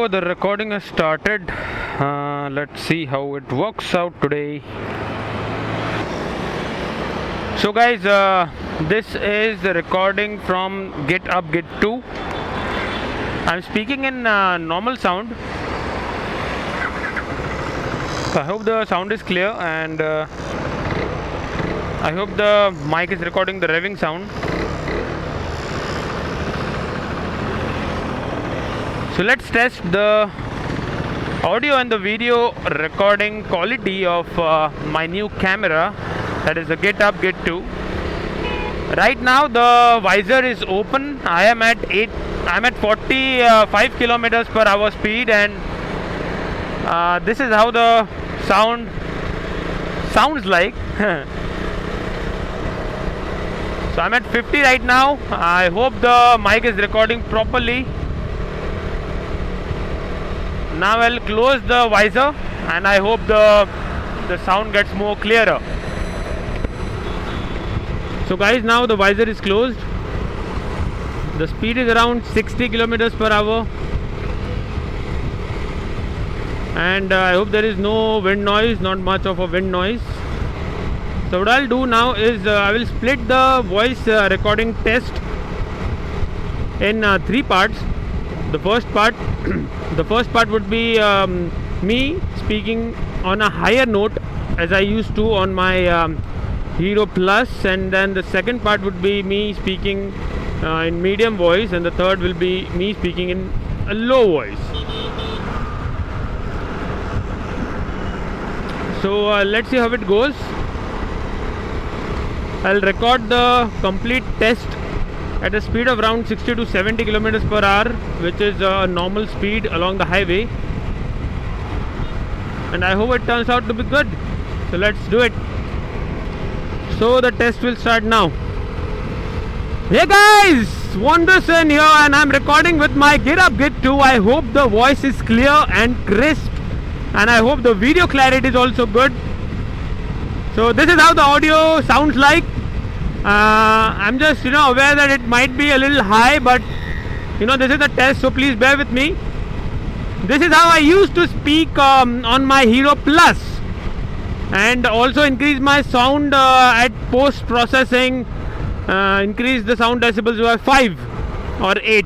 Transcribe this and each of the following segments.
So the recording has started. Let's see how it works out today. So guys, this is the recording from GitHub Git 2. I'm speaking in normal sound. So I hope the sound is clear, and I hope the mic is recording the revving sound. So let's test the audio and the video recording quality of my new camera, that is the GitHub Git 2. Right now the visor is open. I'm at 45 kilometers per hour speed, and this is how the sounds like. So I'm at 50 right now. I hope the mic is recording properly. Now I'll close the visor, and I hope the sound gets more clearer. So guys, now the visor is closed. The speed is around 60 kilometers per hour, and I hope there is no wind noise, not much of a wind noise. So what I'll do now is I will split the voice recording test in 3 parts. The first part would be me speaking on a higher note as I used to on my Hero Plus, and then the second part would be me speaking in medium voice, and the third will be me speaking in a low voice. So let's see how it goes. I'll record the complete test at a speed of around 60 to 70 kilometers per hour, which is a normal speed along the highway, and I hope it turns out to be good. So let's do it. So the test will start now. Hey guys, Wonderson here, and I'm recording with my GitHub Git 2. I hope the voice is clear and crisp, and I hope the video clarity is also good. So this is how the audio sounds like. I'm just aware that it might be a little high, but this is a test, so please bear with me. This is how I used to speak on my Hero Plus, and also increase my sound at post processing, increase the sound decibels by 5 or 8.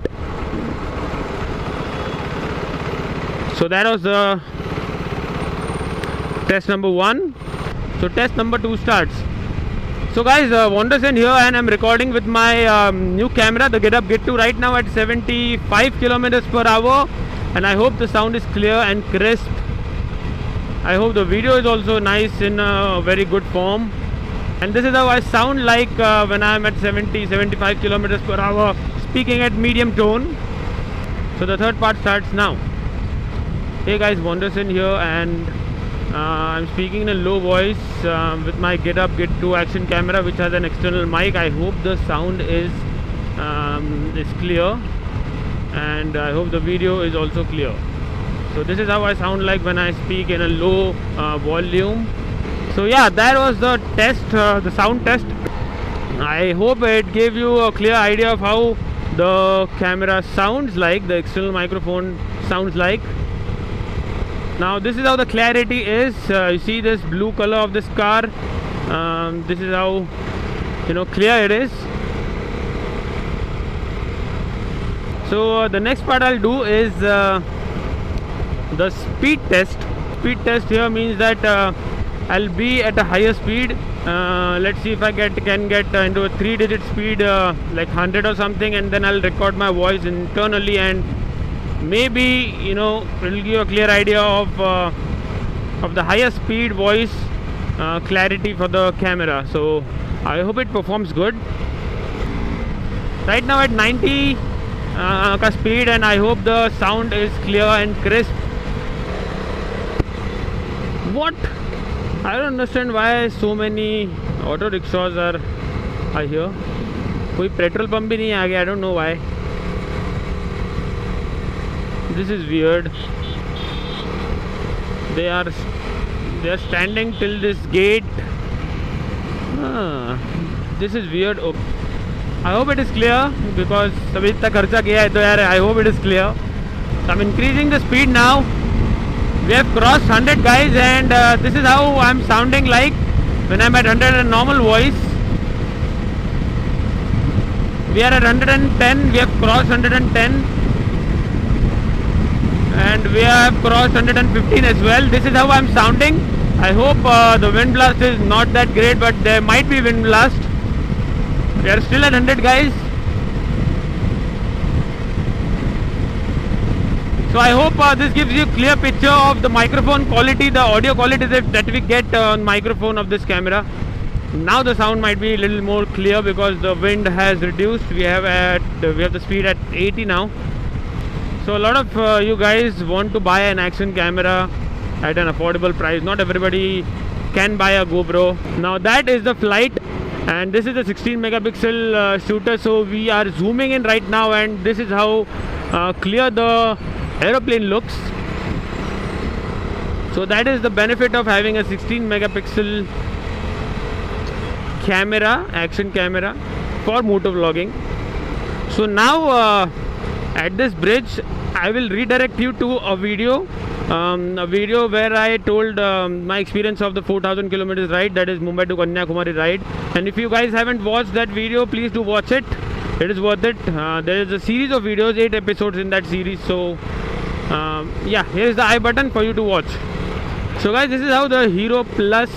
So that was test number 1. So test number 2 starts. So guys, Wonderson here, and I'm recording with my new camera, the GitHub Git 2, right now at 75 kilometers per hour, and I hope the sound is clear and crisp. I hope the video is also nice in a very good form, and this is how I sound like when I'm at 75 kilometers per hour speaking at medium tone. So the third part starts now. Hey guys, Wonderson here, and I'm speaking in a low voice with my GitHub Git 2 action camera, which has an external mic. I hope the sound is clear, and I hope the video is also clear. So this is how I sound like when I speak in a low volume. So yeah, that was the test, the sound test. I hope it gave you a clear idea of how the camera sounds like, the external microphone sounds like. Now this is how the clarity is. You see this blue color of this car. This is how clear it is. So the next part I'll do is the speed test. Speed test here means that I'll be at a higher speed. Let's see if I can get into a 3-digit speed, like 100 or something, and then I'll record my voice internally, and maybe it'll give you a clear idea of the higher speed voice clarity for the camera. So I hope it performs good. Right now at 90 speed, and I hope the sound is clear and crisp. What? I don't understand why so many auto rickshaws are here. कोई petrol pump भी नहीं आ गया. I don't know why. This is weird. They are standing till this gate. This is weird. Oh. I hope it is clear, because अभी इतना खर्चा किया है तो यार I hope it is clear. I'm increasing the speed now. We have crossed 100 guys, and this is how I'm sounding like when I'm at 100 at normal voice. We are at 110, we have crossed 110, and we have crossed 115 as well. This is how I'm sounding. I hope the wind blast is not that great, but there might be wind blast. We are still at 100 guys. So I hope this gives you a clear picture of the microphone quality, the audio quality that we get on microphone of this camera. Now the sound might be a little more clear because the wind has reduced. We have the speed at 80 now. So a lot of you guys want to buy an action camera at an affordable price. Not everybody can buy a GoPro. Now that is the flight, and this is a 16 megapixel shooter. So we are zooming in right now, and this is how clear the aeroplane looks. So that is the benefit of having a 16 megapixel camera, action camera for motor vlogging. So now at this bridge I will redirect you to a video where I told my experience of the 4,000 kilometers ride, that is Mumbai to Kanyakumari ride. And if you guys haven't watched that video, please do watch it. It is worth it. There is a series of videos, 8 episodes in that series. So yeah, here is the I button for you to watch. So guys, this is how the Hero Plus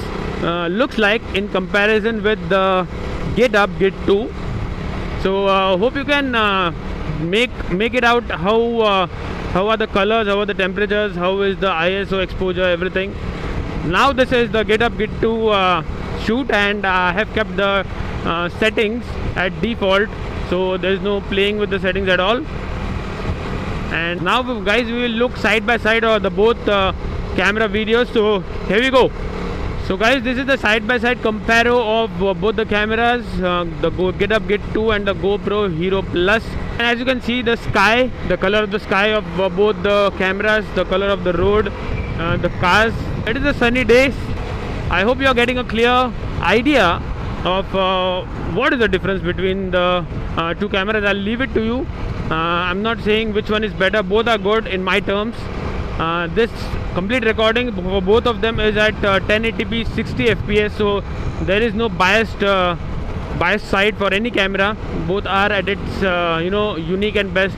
looks like in comparison with the Get Up Get 2. So hope you can make it out how are the colors, how are the temperatures, how is the ISO exposure, everything. Now this is the Get Up Get 2 shoot, and I have kept the settings at default, so there is no playing with the settings at all. And now guys, we will look side by side or the both camera videos. So here we go. So guys, this is the side by side comparo of both the cameras, the Get Up Get 2 and the GoPro Hero Plus. And as you can see, the sky, the color of the sky of both the cameras, the color of the road, the cars. It is a sunny day. I hope you are getting a clear idea of what is the difference between the two cameras. I'll leave it to you. I'm not saying which one is better. Both are good in my terms. This complete recording for both of them is at 1080p 60 fps, so there is no biased side for any camera. Both are at its unique and best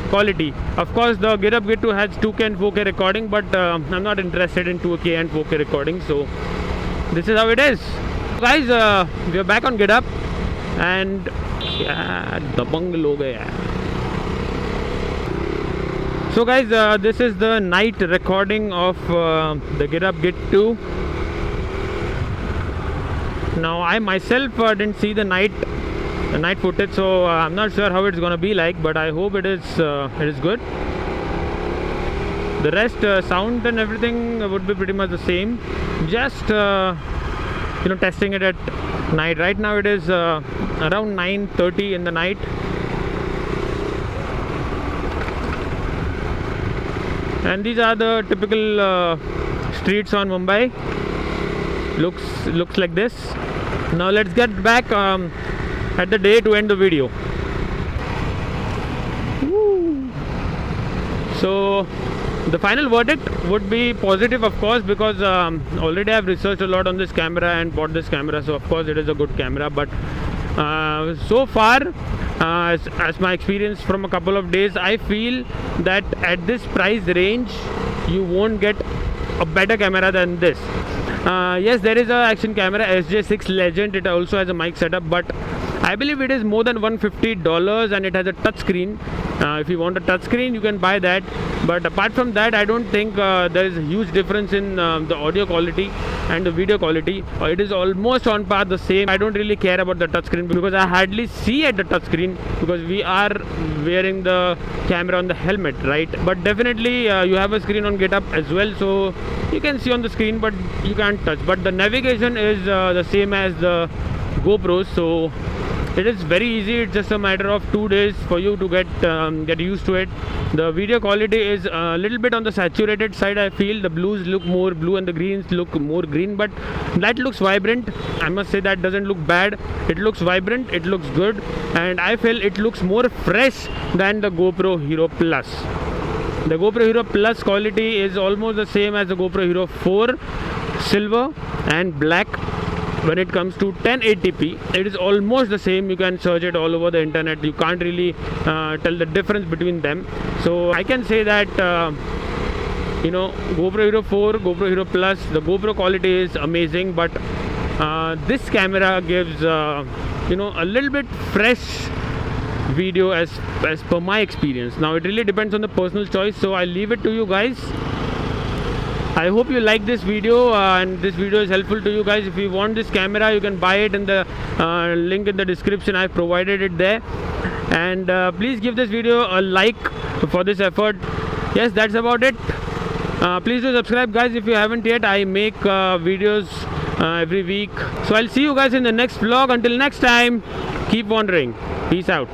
quality. Of course, the Get Up Get 2 has 2K and 4K recording, but I'm not interested in 2K and 4K recording. So this is how it is. Guys, we are back on Get Up, and dabang log hai yaar. So guys, this is the night recording of the Get Up Get 2. Now I myself didn't see the night footage, so I'm not sure how it's gonna be like, but I hope it is good. The rest sound and everything would be pretty much the same. Just testing it at night. Right now it is around 9:30 in the night. And these are the typical streets on Mumbai. Looks like this. Now let's get back at the day to end the video. Woo. So the final verdict would be positive, of course, because already I've researched a lot on this camera and bought this camera, so of course it is a good camera. But so far, as my experience from a couple of days, I feel that at this price range you won't get a better camera than this. Yes, there is a action camera, SJ6 Legend. It also has a mic setup, but I believe it is more than $150, and it has a touch screen. If you want a touch screen, you can buy that. But apart from that, I don't think there is a huge difference in the audio quality and the video quality. It is almost on par the same. I don't really care about the touch screen because I hardly see at the touch screen because we are wearing the camera on the helmet, right? But definitely you have a screen on Get Up as well, so you can see on the screen, but you can't touch. But the navigation is the same as the GoPros, so it is very easy. It's just a matter of 2 days for you to get used to it. The video quality is a little bit on the saturated side. I feel the blues look more blue and the greens look more green, but that looks vibrant. I must say that doesn't look bad. It looks vibrant, it looks good, and I feel it looks more fresh than the GoPro Hero Plus. The GoPro Hero Plus quality is almost the same as the GoPro Hero 4 silver and black. When it comes to 1080p, it is almost the same. You can search it all over the internet. You can't really tell the difference between them. So I can say that GoPro Hero 4, GoPro Hero Plus, the GoPro quality is amazing, but this camera gives a little bit fresh video as per my experience. Now it really depends on the personal choice, so I leave it to you guys. I hope you like this video and this video is helpful to you guys. If you want this camera, you can buy it in the link in the description. I've provided it there. And please give this video a like for this effort. Yes, that's about it. Please do subscribe, guys, if you haven't yet. I make videos every week. So I'll see you guys in the next vlog. Until next time, keep wandering. Peace out.